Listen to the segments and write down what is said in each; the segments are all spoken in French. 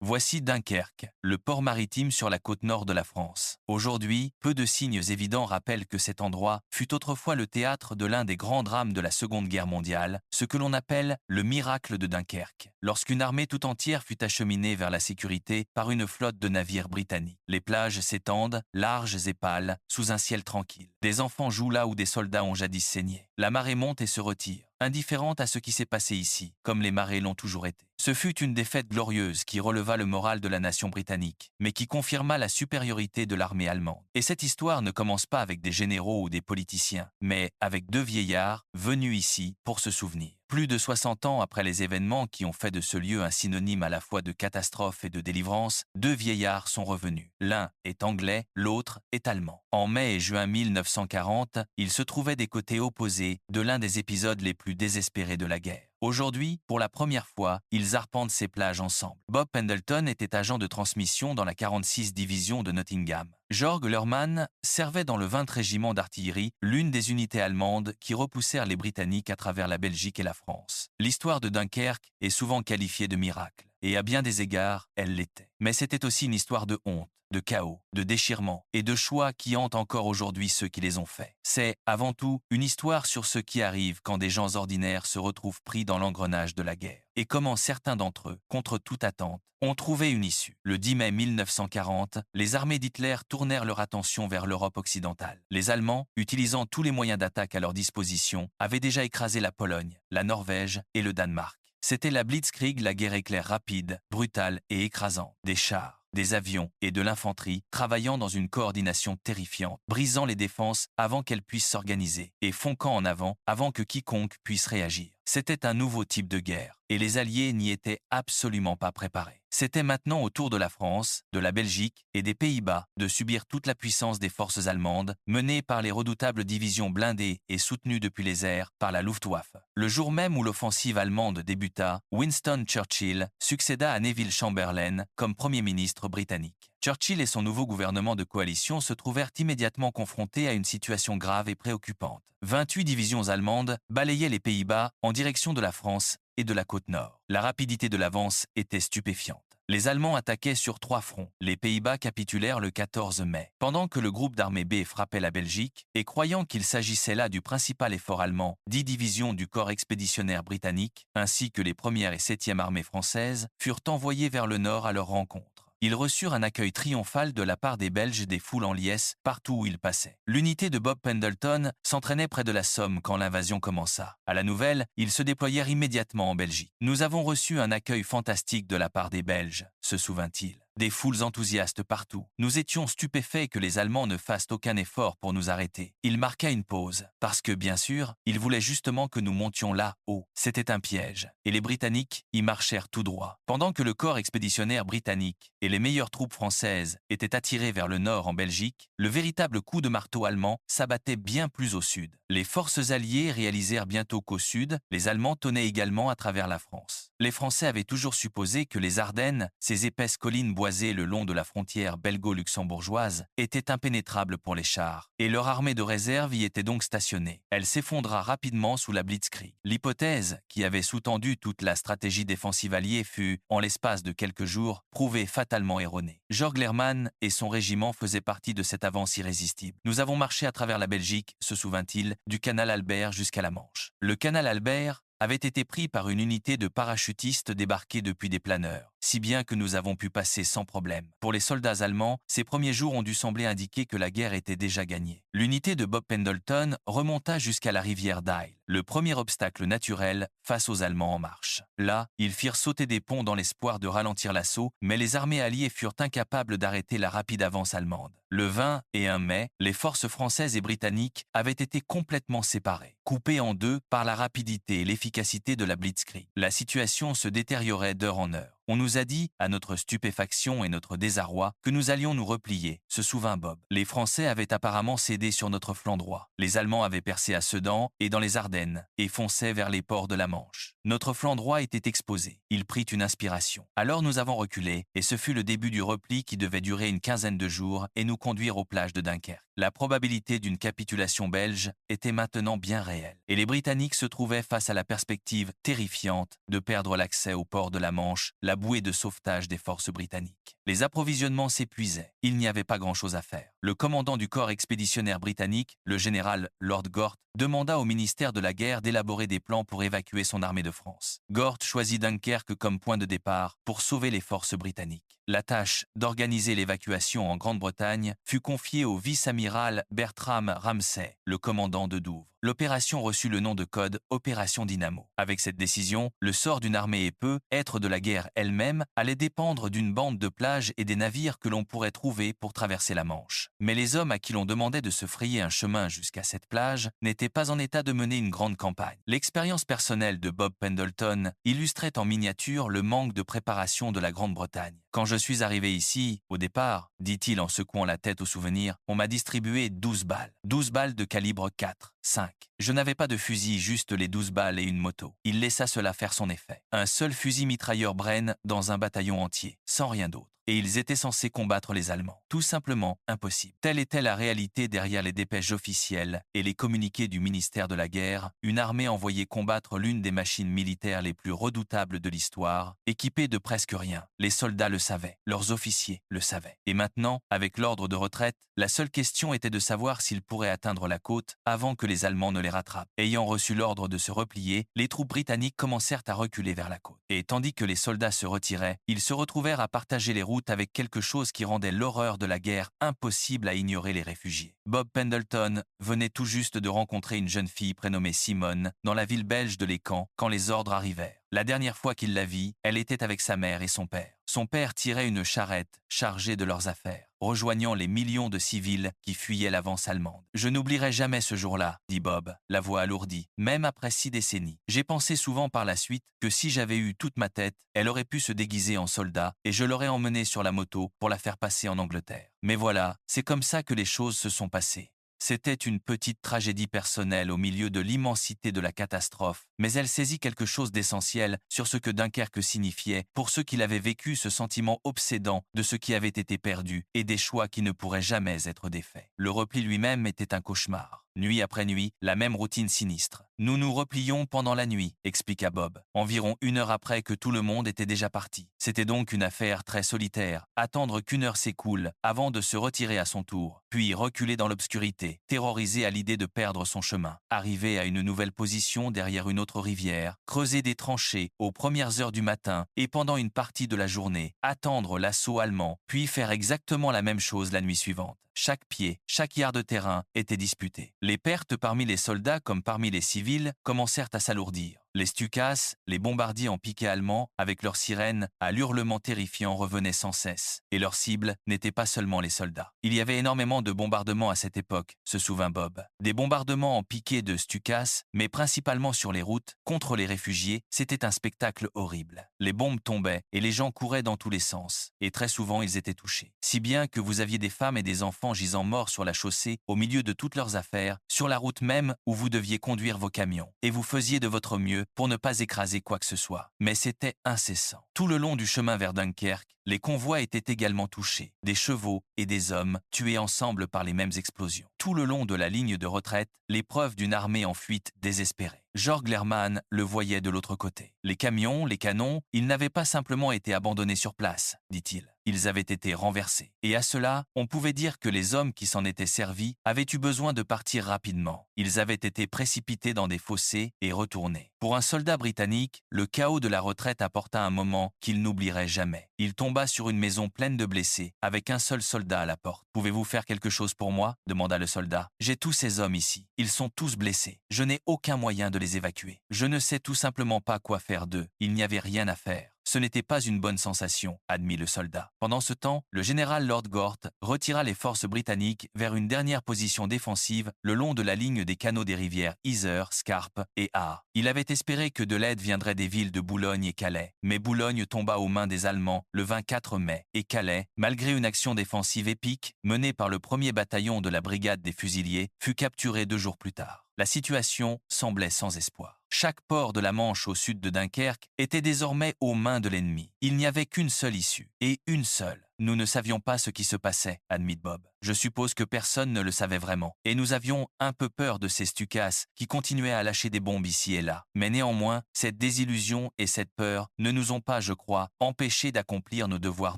Voici Dunkerque, le port maritime sur la côte nord de la France. Aujourd'hui, peu de signes évidents rappellent que cet endroit fut autrefois le théâtre de l'un des grands drames de la Seconde Guerre mondiale, ce que l'on appelle le miracle de Dunkerque, lorsqu'une armée tout entière fut acheminée vers la sécurité par une flotte de navires britanniques. Les plages s'étendent, larges et pâles, sous un ciel tranquille. Des enfants jouent là où des soldats ont jadis saigné. La marée monte et se retire, indifférente à ce qui s'est passé ici, comme les marées l'ont toujours été. Ce fut une défaite glorieuse qui releva le moral de la nation britannique, mais qui confirma la supériorité de l'armée allemande. Et cette histoire ne commence pas avec des généraux ou des politiciens, mais avec deux vieillards venus ici pour se souvenir. Plus de 60 ans après les événements qui ont fait de ce lieu un synonyme à la fois de catastrophe et de délivrance, deux vieillards sont revenus. L'un est anglais, l'autre est allemand. En mai et juin 1940, ils se trouvaient des côtés opposés de l'un des épisodes les plus désespérés de la guerre. Aujourd'hui, pour la première fois, ils arpentent ces plages ensemble. Bob Pendleton était agent de transmission dans la 46 division de Nottingham. Jörg Lerman servait dans le 20 régiment d'artillerie, l'une des unités allemandes qui repoussèrent les Britanniques à travers la Belgique et la France. L'histoire de Dunkerque est souvent qualifiée de miracle, et à bien des égards, elle l'était. Mais c'était aussi une histoire de honte, de chaos, de déchirement et de choix qui hantent encore aujourd'hui ceux qui les ont faits. C'est, avant tout, une histoire sur ce qui arrive quand des gens ordinaires se retrouvent pris dans l'engrenage de la guerre, et comment certains d'entre eux, contre toute attente, ont trouvé une issue. Le 10 mai 1940, les armées d'Hitler tournèrent leur attention vers l'Europe occidentale. Les Allemands, utilisant tous les moyens d'attaque à leur disposition, avaient déjà écrasé la Pologne, la Norvège et le Danemark. C'était la Blitzkrieg, la guerre éclair rapide, brutale et écrasante. Des chars, des avions et de l'infanterie travaillant dans une coordination terrifiante, brisant les défenses avant qu'elles puissent s'organiser et fonquant en avant que quiconque puisse réagir. C'était un nouveau type de guerre et les Alliés n'y étaient absolument pas préparés. C'était maintenant au tour de la France, de la Belgique et des Pays-Bas de subir toute la puissance des forces allemandes menées par les redoutables divisions blindées et soutenues depuis les airs par la Luftwaffe. Le jour même où l'offensive allemande débuta, Winston Churchill succéda à Neville Chamberlain comme Premier ministre britannique. Churchill et son nouveau gouvernement de coalition se trouvèrent immédiatement confrontés à une situation grave et préoccupante. 28 divisions allemandes balayaient les Pays-Bas en direction de la France et de la côte nord. La rapidité de l'avance était stupéfiante. Les Allemands attaquaient sur 3 fronts. Les Pays-Bas capitulèrent le 14 mai. Pendant que le groupe d'armée B frappait la Belgique, et croyant qu'il s'agissait là du principal effort allemand, 10 divisions du corps expéditionnaire britannique, ainsi que les 1ère et 7e armées françaises, furent envoyées vers le nord à leur rencontre. Ils reçurent un accueil triomphal de la part des Belges, des foules en liesse partout où ils passaient. L'unité de Bob Pendleton s'entraînait près de la Somme quand l'invasion commença. À la nouvelle, ils se déployèrent immédiatement en Belgique. « Nous avons reçu un accueil fantastique de la part des Belges », se souvint-il. Des foules enthousiastes partout. Nous étions stupéfaits que les Allemands ne fassent aucun effort pour nous arrêter. Il marqua une pause, parce que, bien sûr, il voulait justement que nous montions là haut. C'était un piège, et les Britanniques y marchèrent tout droit. Pendant que le corps expéditionnaire britannique et les meilleures troupes françaises étaient attirés vers le nord en Belgique, le véritable coup de marteau allemand s'abattait bien plus au sud. Les forces alliées réalisèrent bientôt qu'au sud, les Allemands tonnaient également à travers la France. Les Français avaient toujours supposé que les Ardennes, ces épaisses collines boisées le long de la frontière belgo-luxembourgeoise, étaient impénétrables pour les chars, et leur armée de réserve y était donc stationnée. Elle s'effondra rapidement sous la Blitzkrieg. L'hypothèse, qui avait sous-tendu toute la stratégie défensive alliée, fut, en l'espace de quelques jours, prouvée fatalement erronée. Jörg Lerman et son régiment faisaient partie de cette avance irrésistible. Nous avons marché à travers la Belgique, se souvint-il, du canal Albert jusqu'à la Manche. Le canal Albert avait été pris par une unité de parachutistes débarqués depuis des planeurs, si bien que nous avons pu passer sans problème. Pour les soldats allemands, ces premiers jours ont dû sembler indiquer que la guerre était déjà gagnée. L'unité de Bob Pendleton remonta jusqu'à la rivière Dyle, le premier obstacle naturel face aux Allemands en marche. Là, ils firent sauter des ponts dans l'espoir de ralentir l'assaut, mais les armées alliées furent incapables d'arrêter la rapide avance allemande. Le 20 et 1 mai, les forces françaises et britanniques avaient été complètement séparées, coupées en deux par la rapidité et l'efficacité de la Blitzkrieg. La situation se détériorait d'heure en heure. On nous a dit, à notre stupéfaction et notre désarroi, que nous allions nous replier, se souvint Bob. Les Français avaient apparemment cédé sur notre flanc droit. Les Allemands avaient percé à Sedan et dans les Ardennes, et fonçaient vers les ports de la Manche. Notre flanc droit était exposé. Il prit une inspiration. Alors nous avons reculé, et ce fut le début du repli qui devait durer une quinzaine de jours et nous conduire aux plages de Dunkerque. La probabilité d'une capitulation belge était maintenant bien réelle, et les Britanniques se trouvaient face à la perspective terrifiante de perdre l'accès au port de la Manche, la bouée de sauvetage des forces britanniques. Les approvisionnements s'épuisaient. Il n'y avait pas grand-chose à faire. Le commandant du corps expéditionnaire britannique, le général Lord Gort, demanda au ministère de la Guerre d'élaborer des plans pour évacuer son armée de France. Gort choisit Dunkerque comme point de départ pour sauver les forces britanniques. La tâche d'organiser l'évacuation en Grande-Bretagne fut confiée au vice-amiral Bertram Ramsay, le commandant de Douvres. L'opération reçut le nom de code Opération Dynamo. Avec cette décision, le sort d'une armée et peut-être de la guerre elle-même allait dépendre d'une bande de plage et des navires que l'on pourrait trouver pour traverser la Manche. Mais les hommes à qui l'on demandait de se frayer un chemin jusqu'à cette plage n'étaient pas en état de mener une grande campagne. L'expérience personnelle de Bob Pendleton illustrait en miniature le manque de préparation de la Grande-Bretagne. Quand je suis arrivé ici, au départ, dit-il en secouant la tête au souvenir, on m'a distribué 12 balles. 12 balles de calibre 4, 5. Je n'avais pas de fusil, juste les 12 balles et une moto. Il laissa cela faire son effet. Un seul fusil mitrailleur Bren dans un bataillon entier, sans rien d'autre. Et ils étaient censés combattre les Allemands. Tout simplement impossible. Telle était la réalité derrière les dépêches officielles et les communiqués du ministère de la Guerre, une armée envoyée combattre l'une des machines militaires les plus redoutables de l'histoire, équipée de presque rien. Les soldats le savaient, leurs officiers le savaient. Et maintenant, avec l'ordre de retraite, la seule question était de savoir s'ils pourraient atteindre la côte avant que les Allemands ne les rattrapent. Ayant reçu l'ordre de se replier, les troupes britanniques commencèrent à reculer vers la côte. Et tandis que les soldats se retiraient, ils se retrouvèrent à partager les routes avec quelque chose qui rendait l'horreur de la guerre impossible à ignorer les réfugiés. Bob Pendleton venait tout juste de rencontrer une jeune fille prénommée Simone dans la ville belge de Lécan quand les ordres arrivèrent. La dernière fois qu'il la vit, elle était avec sa mère et son père. Son père tirait une charrette chargée de leurs affaires, rejoignant les millions de civils qui fuyaient l'avance allemande. « Je n'oublierai jamais ce jour-là, » dit Bob, la voix alourdie, même après 6 décennies. J'ai pensé souvent par la suite que si j'avais eu toute ma tête, elle aurait pu se déguiser en soldat et je l'aurais emmenée sur la moto pour la faire passer en Angleterre. Mais voilà, c'est comme ça que les choses se sont passées. C'était une petite tragédie personnelle au milieu de l'immensité de la catastrophe, mais elle saisit quelque chose d'essentiel sur ce que Dunkerque signifiait pour ceux qui l'avaient vécu, ce sentiment obsédant de ce qui avait été perdu et des choix qui ne pourraient jamais être défaits. Le repli lui-même était un cauchemar. Nuit après nuit, la même routine sinistre. Nous nous replions pendant la nuit, expliqua Bob, environ 1 heure après que tout le monde était déjà parti. C'était donc une affaire très solitaire, attendre qu'1 heure s'écoule avant de se retirer à son tour, puis reculer dans l'obscurité, terrorisé à l'idée de perdre son chemin, arriver à une nouvelle position derrière une autre rivière, creuser des tranchées aux premières heures du matin et pendant une partie de la journée, attendre l'assaut allemand, puis faire exactement la même chose la nuit suivante. Chaque pied, chaque yard de terrain était disputé. Les pertes parmi les soldats comme parmi les civils commencèrent à s'alourdir. Les Stukas, les bombardiers en piqué allemands, avec leurs sirènes, à l'hurlement terrifiant revenaient sans cesse. Et leur cible n'était pas seulement les soldats. Il y avait énormément de bombardements à cette époque, se souvint Bob. Des bombardements en piqué de Stukas, mais principalement sur les routes, contre les réfugiés, c'était un spectacle horrible. Les bombes tombaient et les gens couraient dans tous les sens. Et très souvent, ils étaient touchés. Si bien que vous aviez des femmes et des enfants gisant morts sur la chaussée, au milieu de toutes leurs affaires, sur la route même où vous deviez conduire vos camions. Et vous faisiez de votre mieux pour ne pas écraser quoi que ce soit. Mais c'était incessant. Tout le long du chemin vers Dunkerque, les convois étaient également touchés. Des chevaux et des hommes tués ensemble par les mêmes explosions. Tout le long de la ligne de retraite, les preuves d'une armée en fuite désespérée. Georg Lerman le voyait de l'autre côté. Les camions, les canons, ils n'avaient pas simplement été abandonnés sur place, dit-il. Ils avaient été renversés. Et à cela, on pouvait dire que les hommes qui s'en étaient servis avaient eu besoin de partir rapidement. Ils avaient été précipités dans des fossés et retournés. Pour un soldat britannique, le chaos de la retraite apporta un moment qu'il n'oublierait jamais. Il tomba sur une maison pleine de blessés, avec un seul soldat à la porte. « Pouvez-vous faire quelque chose pour moi ?» demanda le soldat. « J'ai tous ces hommes ici. Ils sont tous blessés. Je n'ai aucun moyen de les évacuer. Je ne sais tout simplement pas quoi faire d'eux. Il n'y avait rien à faire. » Ce n'était pas une bonne sensation, admit le soldat. Pendant ce temps, le général Lord Gort retira les forces britanniques vers une dernière position défensive le long de la ligne des canaux des rivières Yser, Scarpe et Aar. Il avait espéré que de l'aide viendrait des villes de Boulogne et Calais, mais Boulogne tomba aux mains des Allemands le 24 mai et Calais, malgré une action défensive épique menée par le 1er bataillon de la brigade des fusiliers, fut capturé 2 jours plus tard. La situation semblait sans espoir. Chaque port de la Manche au sud de Dunkerque était désormais aux mains de l'ennemi. Il n'y avait qu'une seule issue, et une seule, Nous ne savions pas ce qui se passait, admit Bob. Je suppose que personne ne le savait vraiment. Et nous avions un peu peur de ces Stukas qui continuaient à lâcher des bombes ici et là. Mais néanmoins, cette désillusion et cette peur ne nous ont pas, je crois, empêchés d'accomplir nos devoirs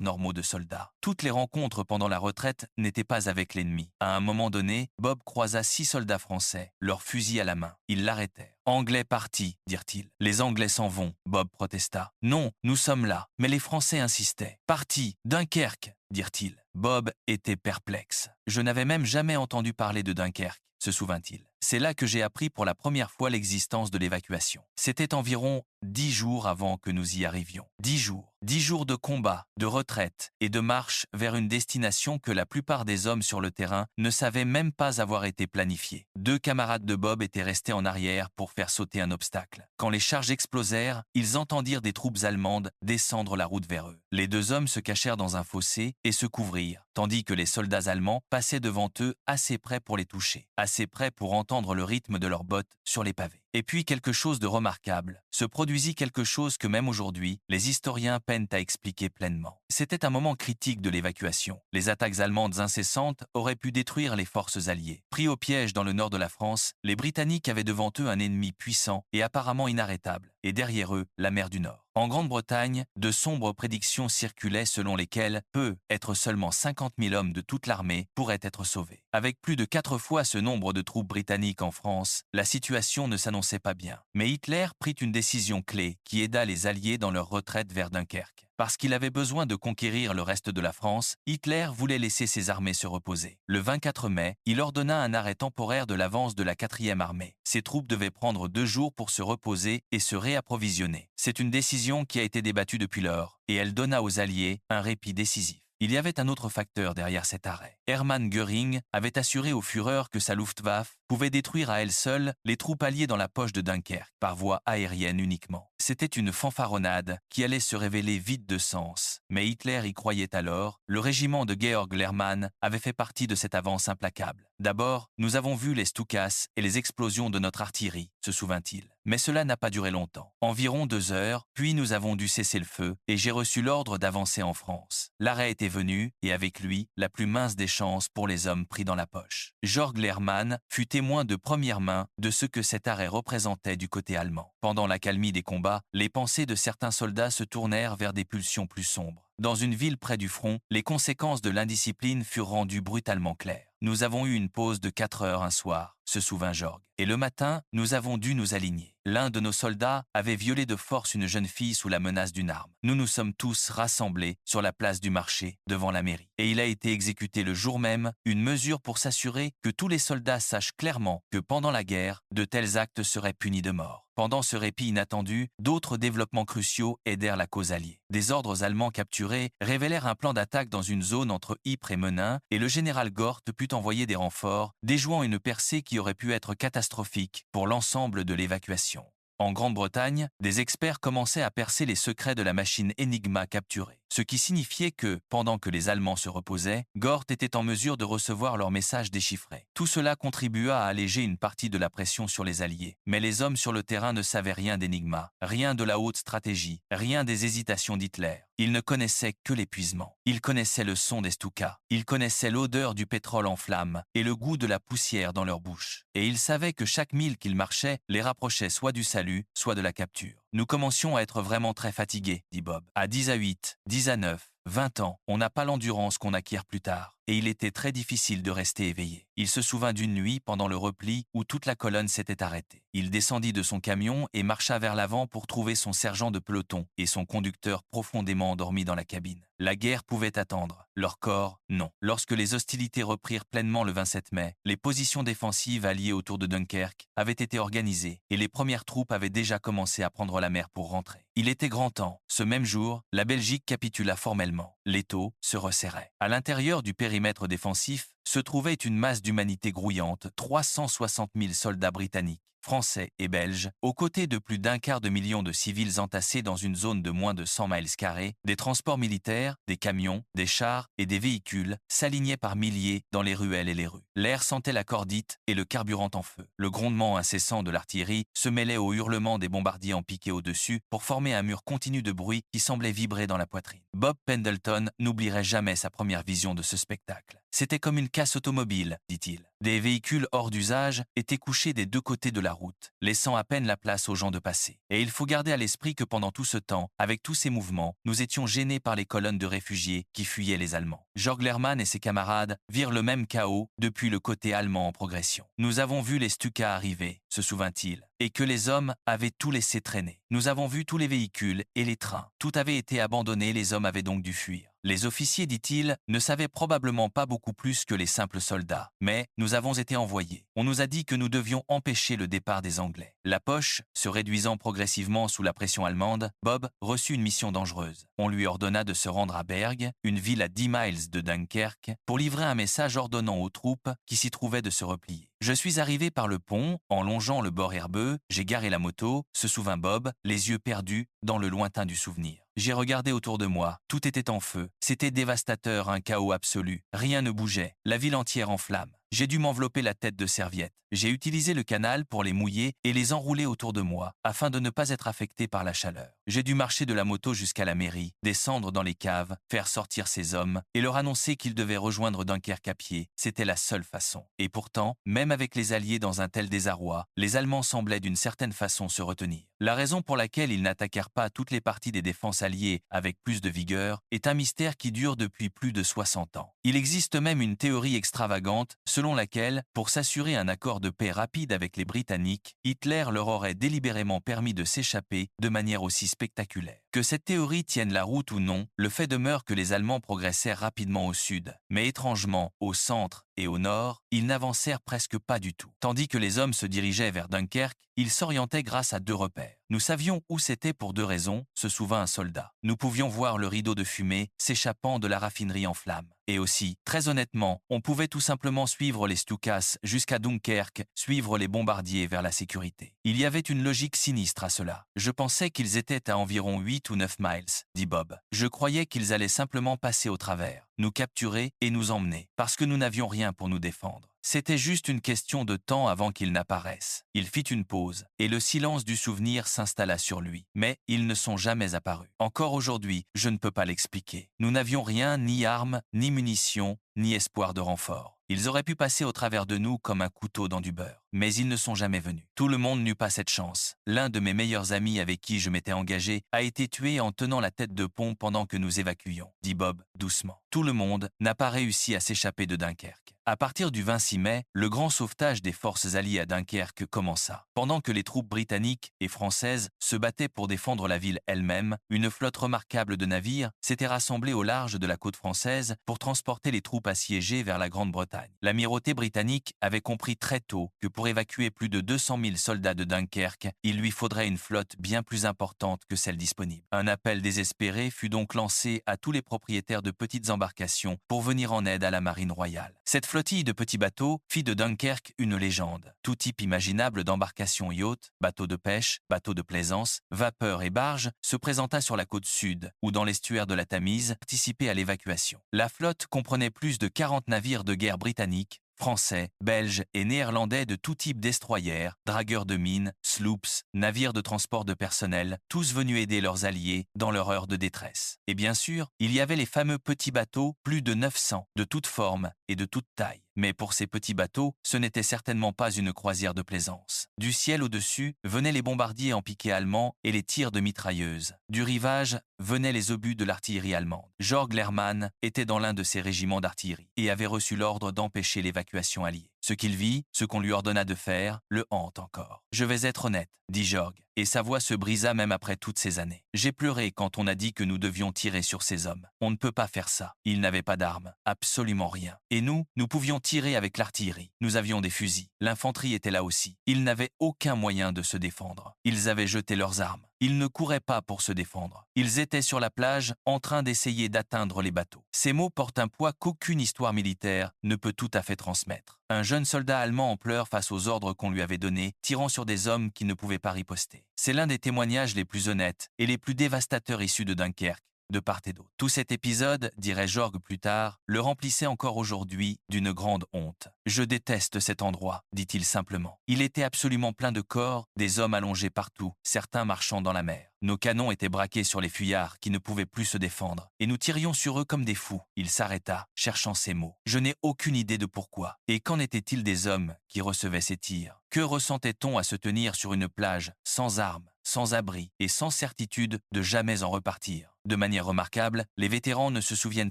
normaux de soldats. Toutes les rencontres pendant la retraite n'étaient pas avec l'ennemi. À un moment donné, Bob croisa 6 soldats français, leurs fusils à la main. Ils l'arrêtèrent. Anglais partis, dirent-ils. Les Anglais s'en vont, Bob protesta. Non, nous sommes là. Mais les Français insistaient. Partis, Dunkerque, dirent-ils. Bob était perplexe. Je n'avais même jamais entendu parler de Dunkerque, se souvint-il. C'est là que j'ai appris pour la première fois l'existence de l'évacuation. C'était environ 10 jours avant que nous y arrivions. 10 jours. 10 jours de combat, de retraite et de marche vers une destination que la plupart des hommes sur le terrain ne savaient même pas avoir été planifiée. 2 camarades de Bob étaient restés en arrière pour faire sauter un obstacle. Quand les charges explosèrent, ils entendirent des troupes allemandes descendre la route vers eux. Les 2 hommes se cachèrent dans un fossé et se couvrirent, tandis que les soldats allemands passaient devant eux assez près pour les toucher, assez près pour entendre le rythme de leurs bottes sur les pavés. Et puis quelque chose de remarquable, se produisit quelque chose que même aujourd'hui, les historiens peinent à expliquer pleinement. C'était un moment critique de l'évacuation. Les attaques allemandes incessantes auraient pu détruire les forces alliées. Pris au piège dans le nord de la France, les Britanniques avaient devant eux un ennemi puissant et apparemment inarrêtable, et derrière eux, la mer du Nord. En Grande-Bretagne, de sombres prédictions circulaient selon lesquelles être seulement 50 000 hommes de toute l'armée pourraient être sauvés. Avec plus de 4 fois ce nombre de troupes britanniques en France, la situation ne s'annonçait pas bien. Mais Hitler prit une décision clé qui aida les Alliés dans leur retraite vers Dunkerque. Parce qu'il avait besoin de conquérir le reste de la France, Hitler voulait laisser ses armées se reposer. Le 24 mai, il ordonna un arrêt temporaire de l'avance de la 4e armée. Ces troupes devaient prendre 2 jours pour se reposer et se réapprovisionner. C'est une décision qui a été débattue depuis lors, et elle donna aux Alliés un répit décisif. Il y avait un autre facteur derrière cet arrêt. Hermann Göring avait assuré au Führer que sa Luftwaffe pouvait détruire à elle seule les troupes alliées dans la poche de Dunkerque, par voie aérienne uniquement. C'était une fanfaronnade qui allait se révéler vide de sens. Mais Hitler y croyait alors, le régiment de Georg Lehrmann avait fait partie de cette avance implacable. D'abord, nous avons vu les Stukas et les explosions de notre artillerie, se souvint-il. Mais cela n'a pas duré longtemps. Environ 2 heures, puis nous avons dû cesser le feu et j'ai reçu l'ordre d'avancer en France. L'arrêt était venu et avec lui, la plus mince des chances pour les hommes pris dans la poche. Georg Lehrmann fut témoin de première main de ce que cet arrêt représentait du côté allemand. Pendant l'accalmie des combats, les pensées de certains soldats se tournèrent vers des pulsions plus sombres. Dans une ville près du front, les conséquences de l'indiscipline furent rendues brutalement claires. Nous avons eu une pause de 4 heures un soir, se souvint Georg. Et le matin, nous avons dû nous aligner. L'un de nos soldats avait violé de force une jeune fille sous la menace d'une arme. Nous nous sommes tous rassemblés sur la place du marché, devant la mairie. Et il a été exécuté le jour même, une mesure pour s'assurer que tous les soldats sachent clairement que pendant la guerre, de tels actes seraient punis de mort. Pendant ce répit inattendu, d'autres développements cruciaux aidèrent la cause alliée. Des ordres allemands capturés révélèrent un plan d'attaque dans une zone entre Ypres et Menin, et le général Gort put envoyer des renforts, déjouant une percée qui aurait pu être catastrophique pour l'ensemble de l'évacuation. En Grande-Bretagne, des experts commençaient à percer les secrets de la machine Enigma capturée, ce qui signifiait que, pendant que les Allemands se reposaient, Gort était en mesure de recevoir leurs messages déchiffrés. Tout cela contribua à alléger une partie de la pression sur les Alliés. Mais les hommes sur le terrain ne savaient rien d'Enigma, rien de la haute stratégie, rien des hésitations d'Hitler. Ils ne connaissaient que l'épuisement. Ils connaissaient le son des Stukas. Ils connaissaient l'odeur du pétrole en flammes et le goût de la poussière dans leur bouche. Et ils savaient que chaque mille qu'ils marchaient les rapprochait soit du salut, soit de la capture. Nous commencions à être vraiment très fatigués, dit Bob. À 10 à 8, 10 à 9, 20 ans, on n'a pas l'endurance qu'on acquiert plus tard. Et il était très difficile de rester éveillé. Il se souvint d'une nuit pendant le repli où toute la colonne s'était arrêtée. Il descendit de son camion et marcha vers l'avant pour trouver son sergent de peloton et son conducteur profondément endormi dans la cabine. La guerre pouvait attendre, leur corps, non. Lorsque les hostilités reprirent pleinement le 27 mai, les positions défensives alliées autour de Dunkerque avaient été organisées et les premières troupes avaient déjà commencé à prendre la mer pour rentrer. Il était grand temps. Ce même jour, la Belgique capitula formellement. L'étau se resserrait. À l'intérieur du périmètre défensif, se trouvait une masse d'humanité grouillante, 360 000 soldats britanniques, français et belges, aux côtés de plus d'un quart de million de civils entassés dans une zone de moins de 100 miles carrés, des transports militaires, des camions, des chars et des véhicules s'alignaient par milliers dans les ruelles et les rues. L'air sentait la cordite et le carburant en feu. Le grondement incessant de l'artillerie se mêlait au hurlement des bombardiers en piqué au-dessus pour former un mur continu de bruit qui semblait vibrer dans la poitrine. Bob Pendleton n'oublierait jamais sa première vision de ce spectacle. C'était comme une casse automobile, dit-il. Des véhicules hors d'usage étaient couchés des deux côtés de la route, laissant à peine la place aux gens de passer. Et il faut garder à l'esprit que pendant tout ce temps, avec tous ces mouvements, nous étions gênés par les colonnes de réfugiés qui fuyaient les Allemands. Jörg Lehrmann et ses camarades virent le même chaos depuis le côté allemand en progression. Nous avons vu les Stukas arriver, se souvint-il, et que les hommes avaient tout laissé traîner. Nous avons vu tous les véhicules et les trains. Tout avait été abandonné, les hommes avaient donc dû fuir. Les officiers, dit-il, ne savaient probablement pas beaucoup plus que les simples soldats, mais nous avons été envoyés. On nous a dit que nous devions empêcher le départ des Anglais. La poche, se réduisant progressivement sous la pression allemande, Bob reçut une mission dangereuse. On lui ordonna de se rendre à Berg, une ville à 10 miles de Dunkerque, pour livrer un message ordonnant aux troupes qui s'y trouvaient de se replier. Je suis arrivé par le pont, en longeant le bord herbeux, j'ai garé la moto, se souvint Bob, les yeux perdus dans le lointain du souvenir. J'ai regardé autour de moi, tout était en feu, c'était dévastateur, un chaos absolu, rien ne bougeait, la ville entière en flammes. J'ai dû m'envelopper la tête de serviettes. J'ai utilisé le canal pour les mouiller et les enrouler autour de moi, afin de ne pas être affecté par la chaleur. J'ai dû marcher de la moto jusqu'à la mairie, descendre dans les caves, faire sortir ces hommes et leur annoncer qu'ils devaient rejoindre Dunkerque à pied. C'était la seule façon. Et pourtant, même avec les Alliés dans un tel désarroi, les Allemands semblaient d'une certaine façon se retenir. La raison pour laquelle ils n'attaquèrent pas toutes les parties des défenses alliées avec plus de vigueur est un mystère qui dure depuis plus de 60 ans. Il existe même une théorie extravagante selon laquelle, pour s'assurer un accord de paix rapide avec les Britanniques, Hitler leur aurait délibérément permis de s'échapper de manière aussi spectaculaire. Que cette théorie tienne la route ou non, le fait demeure que les Allemands progressèrent rapidement au sud, mais étrangement, au centre et au nord, ils n'avancèrent presque pas du tout. Tandis que les hommes se dirigeaient vers Dunkerque, ils s'orientaient grâce à deux repères. Nous savions où c'était pour deux raisons, se souvint un soldat. Nous pouvions voir le rideau de fumée s'échappant de la raffinerie en flammes. Et aussi, très honnêtement, on pouvait tout simplement suivre les Stukas jusqu'à Dunkerque, suivre les bombardiers vers la sécurité. Il y avait une logique sinistre à cela. Je pensais qu'ils étaient à environ 8 ou 9 miles, dit Bob. Je croyais qu'ils allaient simplement passer au travers, nous capturer et nous emmener, parce que nous n'avions rien pour nous défendre. C'était juste une question de temps avant qu'ils n'apparaissent. Il fit une pause, et le silence du souvenir s'installa sur lui. Mais ils ne sont jamais apparus. Encore aujourd'hui, je ne peux pas l'expliquer. Nous n'avions rien, ni armes, ni munitions, ni espoir de renfort. Ils auraient pu passer au travers de nous comme un couteau dans du beurre. Mais ils ne sont jamais venus. Tout le monde n'eut pas cette chance. L'un de mes meilleurs amis avec qui je m'étais engagé a été tué en tenant la tête de pont pendant que nous évacuions, dit Bob doucement. Tout le monde n'a pas réussi à s'échapper de Dunkerque. À partir du 26 mai, le grand sauvetage des forces alliées à Dunkerque commença. Pendant que les troupes britanniques et françaises se battaient pour défendre la ville elle-même, une flotte remarquable de navires s'était rassemblée au large de la côte française pour transporter les troupes assiégées vers la Grande-Bretagne. L'amirauté britannique avait compris très tôt que pour évacuer plus de 200 000 soldats de Dunkerque, il lui faudrait une flotte bien plus importante que celle disponible. Un appel désespéré fut donc lancé à tous les propriétaires de petites embarcations pour venir en aide à la marine royale. Cette flottille de petits bateaux fit de Dunkerque une légende. Tout type imaginable d'embarcations yachts, bateaux de pêche, bateaux de plaisance, vapeurs et barges se présenta sur la côte sud ou dans l'estuaire de la Tamise, participer à l'évacuation. La flotte comprenait plus de 40 navires de guerre britanniques, français, belges et néerlandais de tout type destroyers, dragueurs de mines, sloops, navires de transport de personnel, tous venus aider leurs alliés dans leur heure de détresse. Et bien sûr, il y avait les fameux petits bateaux, plus de 900, de toutes formes et de toutes tailles. Mais pour ces petits bateaux, ce n'était certainement pas une croisière de plaisance. Du ciel au-dessus venaient les bombardiers en piqué allemand et les tirs de mitrailleuses. Du rivage venaient les obus de l'artillerie allemande. Jörg Lehrmann était dans l'un de ces régiments d'artillerie et avait reçu l'ordre d'empêcher l'évacuation alliée. Ce qu'il vit, ce qu'on lui ordonna de faire, le hante encore. « Je vais être honnête », dit Jörg, et sa voix se brisa même après toutes ces années. « J'ai pleuré quand on a dit que nous devions tirer sur ces hommes. On ne peut pas faire ça. Ils n'avaient pas d'armes, absolument rien. Et nous pouvions tirer avec l'artillerie. Nous avions des fusils. L'infanterie était là aussi. Ils n'avaient aucun moyen de se défendre. Ils avaient jeté leurs armes. Ils ne couraient pas pour se défendre. Ils étaient sur la plage en train d'essayer d'atteindre les bateaux. Ces mots portent un poids qu'aucune histoire militaire ne peut tout à fait transmettre. Un jeune soldat allemand en pleurs face aux ordres qu'on lui avait donnés, tirant sur des hommes qui ne pouvaient pas riposter. C'est l'un des témoignages les plus honnêtes et les plus dévastateurs issus de Dunkerque, de part et d'autre. Tout cet épisode, dirait Jorg plus tard, le remplissait encore aujourd'hui d'une grande honte. « Je déteste cet endroit », dit-il simplement. Il était absolument plein de corps, des hommes allongés partout, certains marchant dans la mer. Nos canons étaient braqués sur les fuyards qui ne pouvaient plus se défendre, et nous tirions sur eux comme des fous. Il s'arrêta, cherchant ses mots. Je n'ai aucune idée de pourquoi. Et qu'en était-il des hommes qui recevaient ces tirs? Que ressentait-on à se tenir sur une plage, sans armes, sans abri et sans certitude de jamais en repartir? De manière remarquable, les vétérans ne se souviennent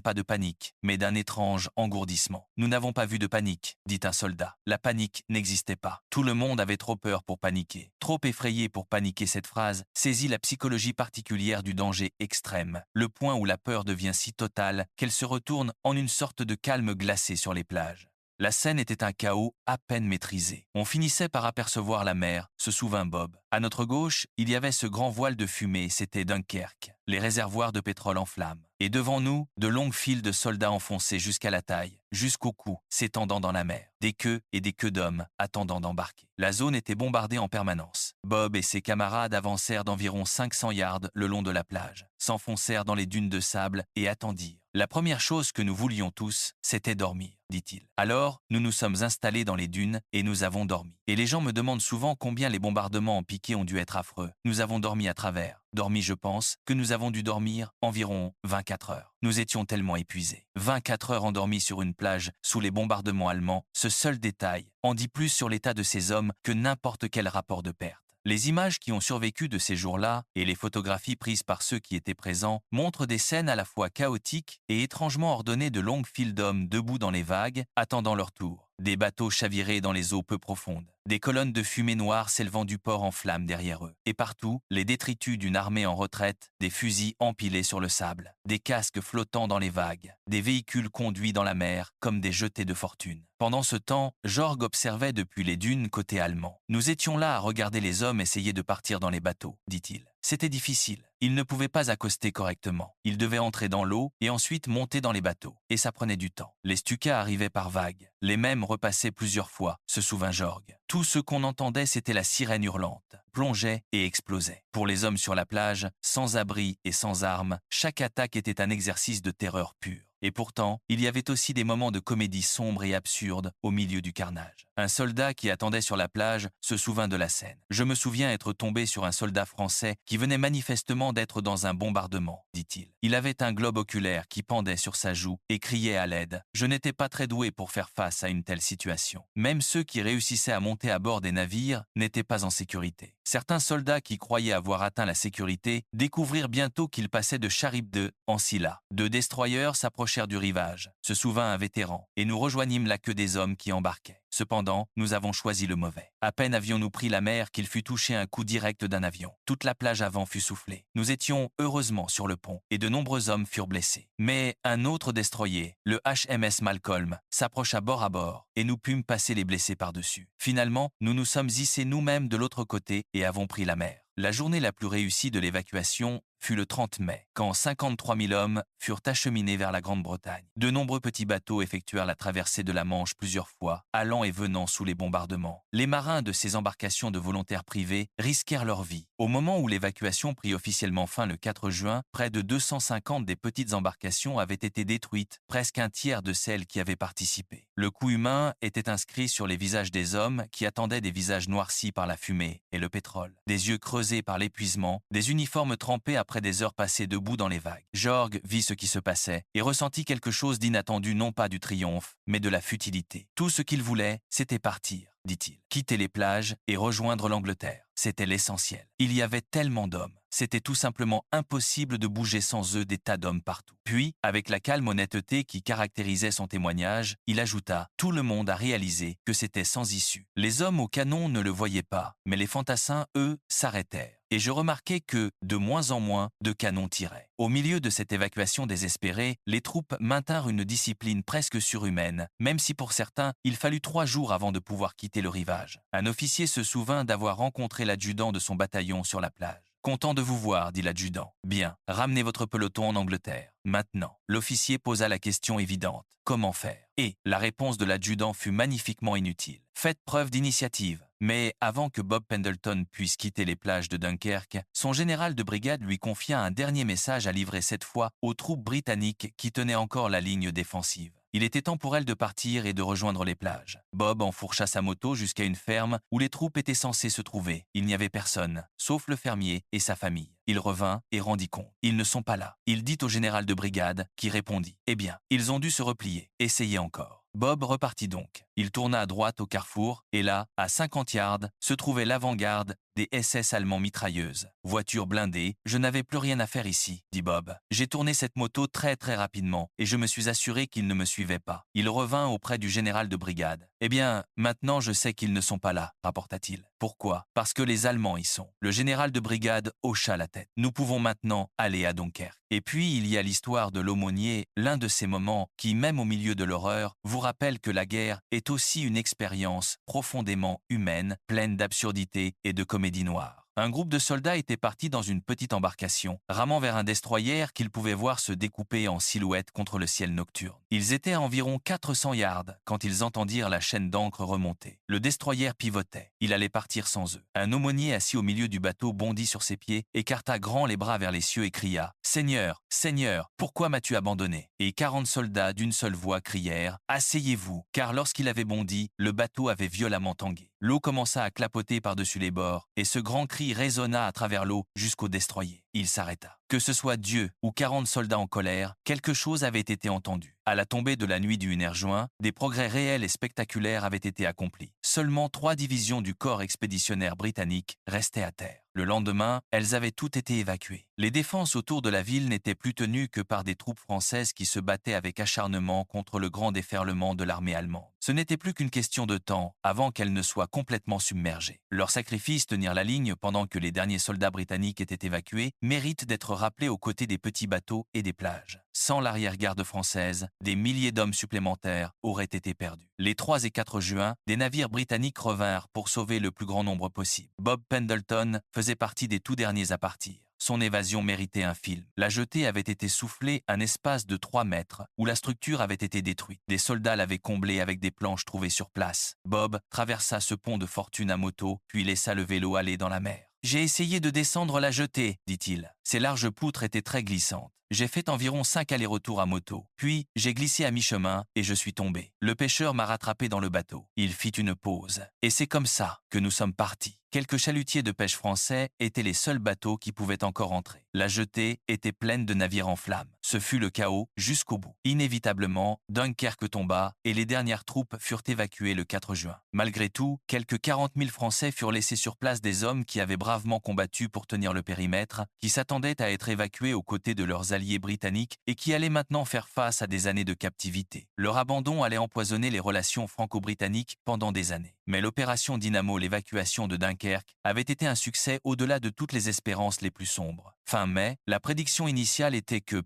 pas de panique, mais d'un étrange engourdissement. « Nous n'avons pas vu de panique », dit un soldat. La panique n'existait pas. Tout le monde avait trop peur pour paniquer. Trop effrayé pour paniquer. Cette phrase saisit la psychologie particulière du danger extrême, le point où la peur devient si totale qu'elle se retourne en une sorte de calme glacé sur les plages. La scène était un chaos à peine maîtrisé. On finissait par apercevoir la mer, se souvint Bob. À notre gauche, il y avait ce grand voile de fumée, c'était Dunkerque, les réservoirs de pétrole en flammes. Et devant nous, de longues files de soldats enfoncés jusqu'à la taille, jusqu'au cou, s'étendant dans la mer. Des queues et des queues d'hommes attendant d'embarquer. La zone était bombardée en permanence. Bob et ses camarades avancèrent d'environ 500 yards le long de la plage, s'enfoncèrent dans les dunes de sable et attendirent. La première chose que nous voulions tous, c'était dormir, dit-il. Alors, nous nous sommes installés dans les dunes et nous avons dormi. Et les gens me demandent souvent combien les bombardements en piqué ont dû être affreux. Nous avons dormi à travers. Dormi, je pense, que nous avons dû dormir environ 24 heures. Nous étions tellement épuisés. 24 heures endormis sur une plage, sous les bombardements allemands, ce seul détail en dit plus sur l'état de ces hommes que n'importe quel rapport de perte. Les images qui ont survécu de ces jours-là et les photographies prises par ceux qui étaient présents montrent des scènes à la fois chaotiques et étrangement ordonnées de longues files d'hommes debout dans les vagues, attendant leur tour. Des bateaux chavirés dans les eaux peu profondes. Des colonnes de fumée noire s'élevant du port en flammes derrière eux. Et partout, les détritus d'une armée en retraite, des fusils empilés sur le sable, des casques flottant dans les vagues, des véhicules conduits dans la mer comme des jetés de fortune. Pendant ce temps, Jorg observait depuis les dunes côté allemand. « Nous étions là à regarder les hommes essayer de partir dans les bateaux, » dit-il. C'était difficile. Ils ne pouvaient pas accoster correctement. Ils devaient entrer dans l'eau et ensuite monter dans les bateaux. Et ça prenait du temps. Les Stukas arrivaient par vagues. Les mêmes repassaient plusieurs fois, se souvint Jorg. Tout ce qu'on entendait, c'était la sirène hurlante, plongeait et explosait. Pour les hommes sur la plage, sans abri et sans armes, chaque attaque était un exercice de terreur pure. Et pourtant, il y avait aussi des moments de comédie sombre et absurde au milieu du carnage. Un soldat qui attendait sur la plage se souvint de la scène. « Je me souviens être tombé sur un soldat français qui venait manifestement d'être dans un bombardement, dit-il. Il avait un globe oculaire qui pendait sur sa joue et criait à l'aide. Je n'étais pas très doué pour faire face à une telle situation. Même ceux qui réussissaient à monter à bord des navires n'étaient pas en sécurité. Certains soldats qui croyaient avoir atteint la sécurité découvrirent bientôt qu'ils passaient de Charybde en Scylla. Deux destroyers s'approchèrent du rivage, se souvint un vétéran, et nous rejoignîmes la queue des hommes qui embarquaient. Cependant, nous avons choisi le mauvais. À peine avions-nous pris la mer qu'il fut touché un coup direct d'un avion. Toute la plage avant fut soufflée. Nous étions heureusement sur le pont, et de nombreux hommes furent blessés. Mais un autre destroyer, le HMS Malcolm, s'approcha bord à bord, et nous pûmes passer les blessés par-dessus. Finalement, nous nous sommes hissés nous-mêmes de l'autre côté et avons pris la mer. La journée la plus réussie de l'évacuation fut le 30 mai, quand 53 000 hommes furent acheminés vers la Grande-Bretagne. De nombreux petits bateaux effectuèrent la traversée de la Manche plusieurs fois, allant et venant sous les bombardements. Les marins de ces embarcations de volontaires privés risquèrent leur vie. Au moment où l'évacuation prit officiellement fin le 4 juin, près de 250 des petites embarcations avaient été détruites, presque un tiers de celles qui avaient participé. Le coût humain était inscrit sur les visages des hommes qui attendaient des visages noircis par la fumée et le pétrole, des yeux creusés par l'épuisement, des uniformes trempés après des heures passées debout dans les vagues. Jorg vit ce qui se passait et ressentit quelque chose d'inattendu, non pas du triomphe, mais de la futilité. Tout ce qu'il voulait, c'était partir, dit-il. Quitter les plages et rejoindre l'Angleterre. C'était l'essentiel. Il y avait tellement d'hommes. C'était tout simplement impossible de bouger sans eux, des tas d'hommes partout. Puis, avec la calme honnêteté qui caractérisait son témoignage, il ajouta « Tout le monde a réalisé que c'était sans issue. Les hommes au canon ne le voyaient pas, mais les fantassins, eux, s'arrêtèrent. Et je remarquai que, de moins en moins, de canons tiraient. Au milieu de cette évacuation désespérée, les troupes maintinrent une discipline presque surhumaine, même si pour certains, il fallut 3 jours avant de pouvoir quitter le rivage. Un officier se souvint d'avoir rencontré l'adjudant de son bataillon sur la plage. Content de vous voir, dit l'adjudant. Bien, ramenez votre peloton en Angleterre. Maintenant, l'officier posa la question évidente. Comment faire? Et la réponse de l'adjudant fut magnifiquement inutile. Faites preuve d'initiative. Mais avant que Bob Pendleton puisse quitter les plages de Dunkerque, son général de brigade lui confia un dernier message à livrer cette fois aux troupes britanniques qui tenaient encore la ligne défensive. Il était temps pour elle de partir et de rejoindre les plages. Bob enfourcha sa moto jusqu'à une ferme où les troupes étaient censées se trouver. Il n'y avait personne, sauf le fermier et sa famille. Il revint et rendit compte. Ils ne sont pas là. Il dit au général de brigade, qui répondit. Eh bien, ils ont dû se replier. Essayez encore. Bob repartit donc. Il tourna à droite au carrefour, et là, à 50 yards, se trouvait l'avant-garde des SS allemands mitrailleuses. Voiture blindée, je n'avais plus rien à faire ici, dit Bob. J'ai tourné cette moto très rapidement, et je me suis assuré qu'ils ne me suivaient pas. Il revint auprès du général de brigade. Eh bien, maintenant je sais qu'ils ne sont pas là, rapporta-t-il. Pourquoi? Parce que les Allemands y sont. Le général de brigade hocha la tête. Nous pouvons maintenant aller à Dunkerque. Et puis, il y a l'histoire de l'aumônier, l'un de ces moments qui, même au milieu de l'horreur, vous rappelle que la guerre est aussi une expérience profondément humaine, pleine d'absurdité et de comédie noire. Un groupe de soldats était parti dans une petite embarcation, ramant vers un destroyer qu'ils pouvaient voir se découper en silhouette contre le ciel nocturne. Ils étaient à environ 400 yards quand ils entendirent la chaîne d'ancre remonter. Le destroyer pivotait. Il allait partir sans eux. Un aumônier assis au milieu du bateau bondit sur ses pieds, écarta grand les bras vers les cieux et cria « Seigneur, Seigneur, pourquoi m'as-tu abandonné ?» Et 40 soldats d'une seule voix crièrent « Asseyez-vous » car lorsqu'il avait bondi, le bateau avait violemment tangué. L'eau commença à clapoter par-dessus les bords et ce grand cri résonna à travers l'eau jusqu'au destroyer. Il s'arrêta. Que ce soit Dieu ou 40 soldats en colère, quelque chose avait été entendu. À la tombée de la nuit du 1er juin, des progrès réels et spectaculaires avaient été accomplis. Seulement 3 divisions du corps expéditionnaire britannique restaient à terre. Le lendemain, elles avaient toutes été évacuées. Les défenses autour de la ville n'étaient plus tenues que par des troupes françaises qui se battaient avec acharnement contre le grand déferlement de l'armée allemande. Ce n'était plus qu'une question de temps avant qu'elle ne soit complètement submergée. Leur sacrifice, tenir la ligne pendant que les derniers soldats britanniques étaient évacués, mérite d'être rappelé aux côtés des petits bateaux et des plages. Sans l'arrière-garde française, des milliers d'hommes supplémentaires auraient été perdus. Les 3 et 4 juin, des navires britanniques revinrent pour sauver le plus grand nombre possible. Bob Pendleton faisait partie des tout derniers à partir. Son évasion méritait un film. La jetée avait été soufflée un espace de 3 mètres, où la structure avait été détruite. Des soldats l'avaient comblée avec des planches trouvées sur place. Bob traversa ce pont de fortune à moto, puis laissa le vélo aller dans la mer. « J'ai essayé de descendre la jetée, dit-il. Ces larges poutres étaient très glissantes. J'ai fait environ 5 allers-retours à moto. Puis, j'ai glissé à mi-chemin et je suis tombé. Le pêcheur m'a rattrapé dans le bateau. Il fit une pause. Et c'est comme ça que nous sommes partis. Quelques chalutiers de pêche français étaient les seuls bateaux qui pouvaient encore entrer. La jetée était pleine de navires en flammes. Ce fut le chaos jusqu'au bout. Inévitablement, Dunkerque tomba et les dernières troupes furent évacuées le 4 juin. Malgré tout, quelques 40 000 Français furent laissés sur place, des hommes qui avaient bravement combattu pour tenir le périmètre, qui s'attendaient à être évacués aux côtés de leurs alliés britanniques et qui allaient maintenant faire face à des années de captivité. Leur abandon allait empoisonner les relations franco-britanniques pendant des années. Mais l'opération Dynamo, l'évacuation de Dunkerque, avait été un succès au-delà de toutes les espérances les plus sombres. Fin mai, la prédiction initiale était que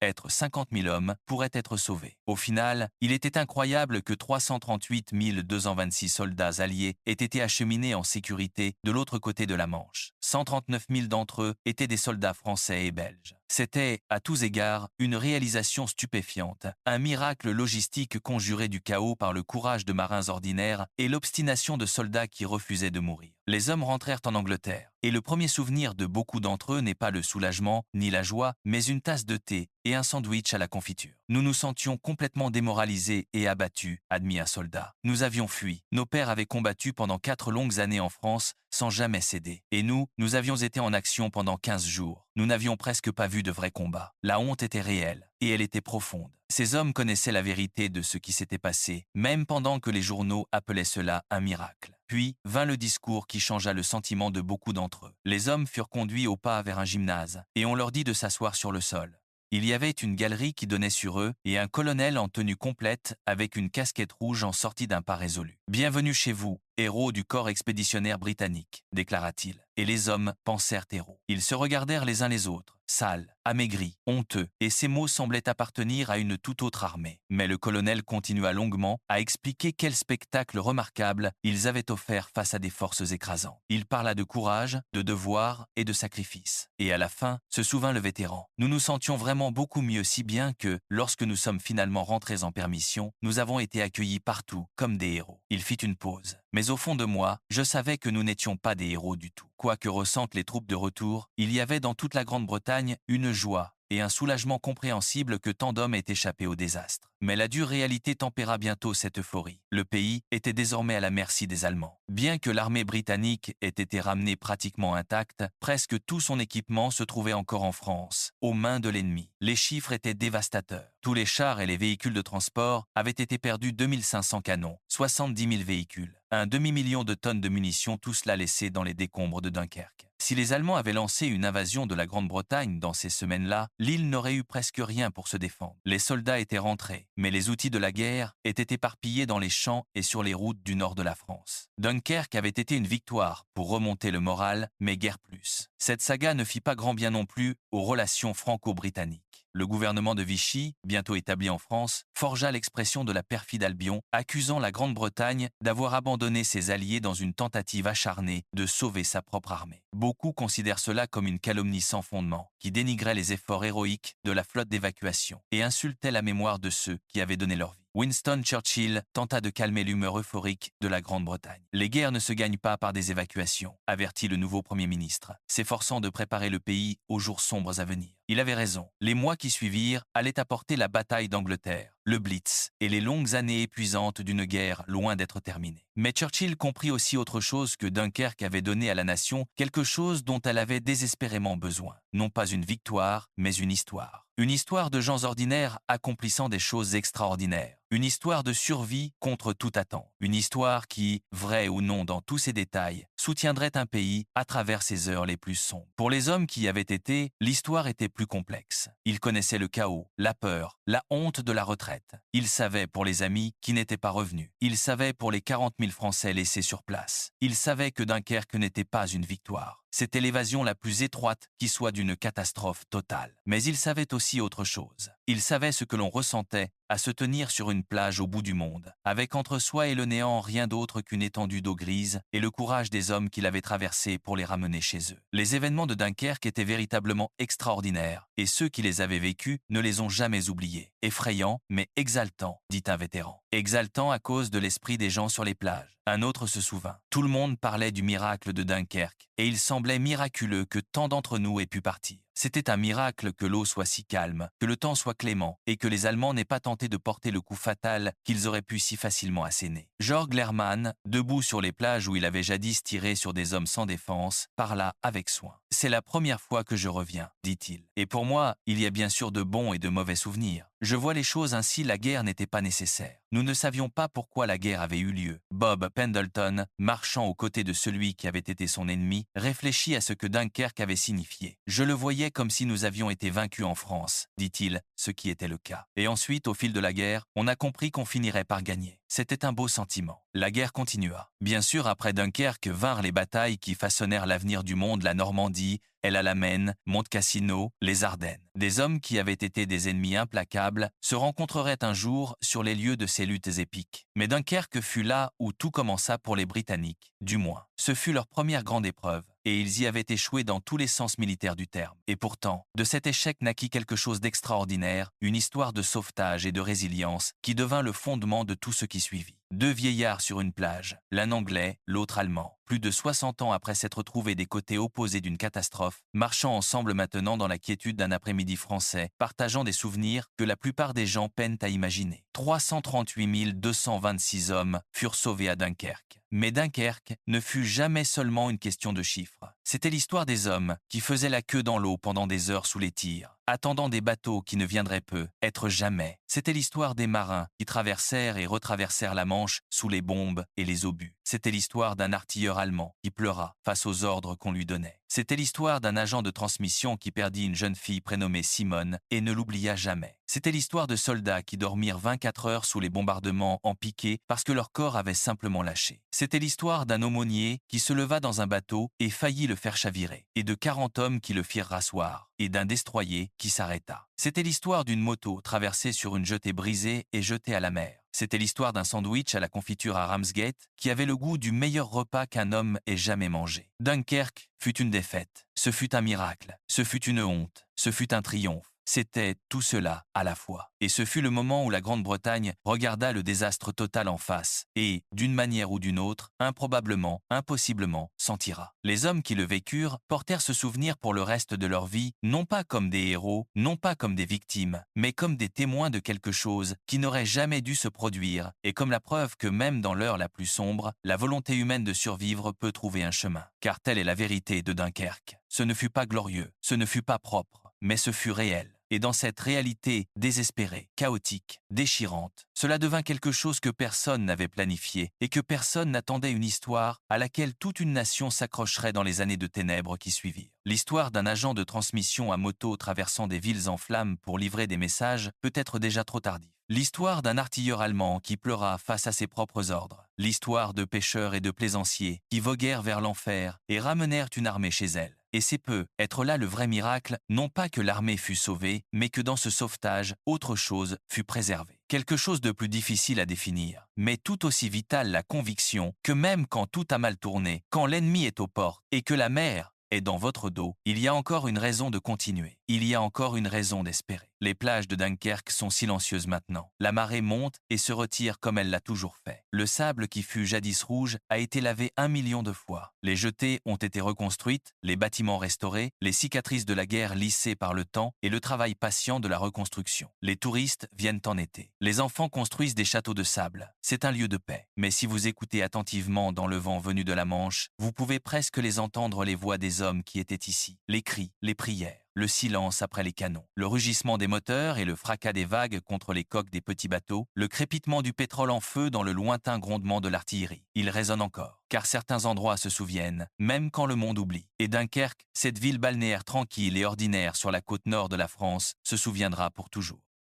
être 50 000 hommes, pourraient être sauvés. Au final, il était incroyable que 338 226 soldats alliés aient été acheminés en sécurité de l'autre côté de la Manche. 139 000 d'entre eux étaient des soldats français et belges. C'était, à tous égards, une réalisation stupéfiante, un miracle logistique conjuré du chaos par le courage de marins ordinaires et l'obstination de soldats qui refusaient de mourir. Les hommes rentrèrent en Angleterre, et le premier souvenir de beaucoup d'entre eux n'est pas le soulagement ni la joie, mais une tasse de thé et un sandwich à la confiture. Nous nous sentions complètement démoralisés et abattus, admit un soldat. Nous avions fui. Nos pères avaient combattu pendant 4 longues années en France sans jamais céder. Et nous avions été en action pendant 15 jours. Nous n'avions presque pas vu de vrais combats. La honte était réelle, et elle était profonde. Ces hommes connaissaient la vérité de ce qui s'était passé, même pendant que les journaux appelaient cela un miracle. Puis vint le discours qui changea le sentiment de beaucoup d'entre eux. Les hommes furent conduits au pas vers un gymnase, et on leur dit de s'asseoir sur le sol. Il y avait une galerie qui donnait sur eux, et un colonel en tenue complète avec une casquette rouge en sortit d'un pas résolu. « Bienvenue chez vous, héros du corps expéditionnaire britannique, déclara-t-il. Et les hommes pensèrent héros. Ils se regardèrent les uns les autres, sales, amaigris, honteux, et ces mots semblaient appartenir à une toute autre armée. Mais le colonel continua longuement à expliquer quel spectacle remarquable ils avaient offert face à des forces écrasantes. Il parla de courage, de devoir et de sacrifice. Et à la fin, se souvint le vétéran. Nous nous sentions vraiment beaucoup mieux, si bien que, lorsque nous sommes finalement rentrés en permission, nous avons été accueillis partout comme des héros. Il fit une pause. Mais au fond de moi, je savais que nous n'étions pas des héros du tout. Quoi que ressentent les troupes de retour, il y avait dans toute la Grande-Bretagne une joie et un soulagement compréhensible que tant d'hommes aient échappé au désastre. Mais la dure réalité tempéra bientôt cette euphorie. Le pays était désormais à la merci des Allemands. Bien que l'armée britannique ait été ramenée pratiquement intacte, presque tout son équipement se trouvait encore en France, aux mains de l'ennemi. Les chiffres étaient dévastateurs. Tous les chars et les véhicules de transport avaient été perdus, 2500 canons, 70 000 véhicules, un demi-million de tonnes de munitions, tout cela laissé dans les décombres de Dunkerque. Si les Allemands avaient lancé une invasion de la Grande-Bretagne dans ces semaines-là, l'île n'aurait eu presque rien pour se défendre. Les soldats étaient rentrés, mais les outils de la guerre étaient éparpillés dans les champs et sur les routes du nord de la France. Dunkerque avait été une victoire pour remonter le moral, mais guère plus. Cette saga ne fit pas grand bien non plus aux relations franco-britanniques. Le gouvernement de Vichy, bientôt établi en France, forgea l'expression de la perfide Albion, accusant la Grande-Bretagne d'avoir abandonné ses alliés dans une tentative acharnée de sauver sa propre armée. Beaucoup considèrent cela comme une calomnie sans fondement, qui dénigrait les efforts héroïques de la flotte d'évacuation et insultait la mémoire de ceux qui avaient donné leur vie. Winston Churchill tenta de calmer l'humeur euphorique de la Grande-Bretagne. Les guerres ne se gagnent pas par des évacuations, avertit le nouveau Premier ministre, s'efforçant de préparer le pays aux jours sombres à venir. Il avait raison. Les mois qui suivirent allaient apporter la bataille d'Angleterre, le Blitz et les longues années épuisantes d'une guerre loin d'être terminée. Mais Churchill comprit aussi autre chose, que Dunkerque avait donné à la nation quelque chose dont elle avait désespérément besoin. Non pas une victoire, mais une histoire. Une histoire de gens ordinaires accomplissant des choses extraordinaires. Une histoire de survie contre toute attente. Une histoire qui, vraie ou non dans tous ses détails, soutiendrait un pays à travers ses heures les plus sombres. Pour les hommes qui y avaient été, l'histoire était plus complexe. Ils connaissaient le chaos, la peur, la honte de la retraite. Ils savaient pour les amis qui n'étaient pas revenus. Ils savaient pour les 40 000 Français laissés sur place. Ils savaient que Dunkerque n'était pas une victoire. C'était l'évasion la plus étroite qui soit d'une catastrophe totale. Mais ils savaient aussi autre chose. Ils savaient ce que l'on ressentait à se tenir sur une plage au bout du monde, avec entre soi et le néant rien d'autre qu'une étendue d'eau grise et le courage des hommes qui l'avaient traversée pour les ramener chez eux. Les événements de Dunkerque étaient véritablement extraordinaires, et ceux qui les avaient vécus ne les ont jamais oubliés. Effrayant, mais exaltant, dit un vétéran. Exaltant à cause de l'esprit des gens sur les plages. Un autre se souvint. Tout le monde parlait du miracle de Dunkerque, et il semblait miraculeux que tant d'entre nous aient pu partir. C'était un miracle que l'eau soit si calme, que le temps soit clément, et que les Allemands n'aient pas tenté de porter le coup fatal qu'ils auraient pu si facilement asséner. Jörg Lermann, debout sur les plages où il avait jadis tiré sur des hommes sans défense, parla avec soin. « C'est la première fois que je reviens, dit-il. Et pour moi, il y a bien sûr de bons et de mauvais souvenirs. Je vois les choses ainsi, la guerre n'était pas nécessaire. Nous ne savions pas pourquoi la guerre avait eu lieu. Bob Pendleton, marchant aux côtés de celui qui avait été son ennemi, réfléchit à ce que Dunkerque avait signifié. Je le voyais comme si nous avions été vaincus en France, dit-il, ce qui était le cas. Et ensuite, au fil de la guerre, on a compris qu'on finirait par gagner. C'était un beau sentiment. La guerre continua. Bien sûr, après Dunkerque vinrent les batailles qui façonnèrent l'avenir du monde, la Normandie, El Alamein, Monte Cassino, les Ardennes. Des hommes qui avaient été des ennemis implacables se rencontreraient un jour sur les lieux de ces luttes épiques. Mais Dunkerque fut là où tout commença pour les Britanniques, du moins. Ce fut leur première grande épreuve, et ils y avaient échoué dans tous les sens militaires du terme. Et pourtant, de cet échec naquit quelque chose d'extraordinaire, une histoire de sauvetage et de résilience qui devint le fondement de tout ce qui suivit. Deux vieillards sur une plage, l'un anglais, l'autre allemand, plus de 60 ans après s'être trouvés des côtés opposés d'une catastrophe, marchant ensemble maintenant dans la quiétude d'un après-midi français, partageant des souvenirs que la plupart des gens peinent à imaginer. 338 226 hommes furent sauvés à Dunkerque. Mais Dunkerque ne fut jamais seulement une question de chiffres. C'était l'histoire des hommes qui faisaient la queue dans l'eau pendant des heures sous les tirs, attendant des bateaux qui ne viendraient peu, être jamais. C'était l'histoire des marins qui traversèrent et retraversèrent la Manche sous les bombes et les obus. C'était l'histoire d'un artilleur allemand qui pleura face aux ordres qu'on lui donnait. C'était l'histoire d'un agent de transmission qui perdit une jeune fille prénommée Simone et ne l'oublia jamais. C'était l'histoire de soldats qui dormirent 24 heures sous les bombardements en piqué parce que leur corps avait simplement lâché. C'était l'histoire d'un aumônier qui se leva dans un bateau et faillit le faire chavirer, et de 40 hommes qui le firent rasseoir, et d'un destroyer qui s'arrêta. C'était l'histoire d'une moto traversée sur une jetée brisée et jetée à la mer. C'était l'histoire d'un sandwich à la confiture à Ramsgate qui avait le goût du meilleur repas qu'un homme ait jamais mangé. Dunkerque fut une défaite, ce fut un miracle, ce fut une honte, ce fut un triomphe. C'était tout cela à la fois. Et ce fut le moment où la Grande-Bretagne regarda le désastre total en face et, d'une manière ou d'une autre, improbablement, impossiblement, s'en tira. Les hommes qui le vécurent portèrent ce souvenir pour le reste de leur vie, non pas comme des héros, non pas comme des victimes, mais comme des témoins de quelque chose qui n'aurait jamais dû se produire et comme la preuve que même dans l'heure la plus sombre, la volonté humaine de survivre peut trouver un chemin. Car telle est la vérité de Dunkerque. Ce ne fut pas glorieux, ce ne fut pas propre, mais ce fut réel. Et dans cette réalité désespérée, chaotique, déchirante, cela devint quelque chose que personne n'avait planifié et que personne n'attendait, une histoire à laquelle toute une nation s'accrocherait dans les années de ténèbres qui suivirent. L'histoire d'un agent de transmission à moto traversant des villes en flammes pour livrer des messages peut être déjà trop tardif. L'histoire d'un artilleur allemand qui pleura face à ses propres ordres. L'histoire de pêcheurs et de plaisanciers qui voguèrent vers l'enfer et ramenèrent une armée chez elle. Et c'est peu être là le vrai miracle, non pas que l'armée fût sauvée, mais que dans ce sauvetage, autre chose fut préservée. Quelque chose de plus difficile à définir, mais tout aussi vital, la conviction que même quand tout a mal tourné, quand l'ennemi est aux portes et que la mer est dans votre dos, il y a encore une raison de continuer. Il y a encore une raison d'espérer. Les plages de Dunkerque sont silencieuses maintenant. La marée monte et se retire comme elle l'a toujours fait. Le sable qui fut jadis rouge a été lavé 1 million de fois. Les jetées ont été reconstruites, les bâtiments restaurés, les cicatrices de la guerre lissées par le temps et le travail patient de la reconstruction. Les touristes viennent en été. Les enfants construisent des châteaux de sable. C'est un lieu de paix. Mais si vous écoutez attentivement dans le vent venu de la Manche, vous pouvez presque les entendre, les voix des hommes qui étaient ici, les cris, les prières. Le silence après les canons, le rugissement des moteurs et le fracas des vagues contre les coques des petits bateaux, le crépitement du pétrole en feu dans le lointain grondement de l'artillerie. Il résonne encore, car certains endroits se souviennent, même quand le monde oublie. Et Dunkerque, cette ville balnéaire tranquille et ordinaire sur la côte nord de la France, se souviendra pour toujours.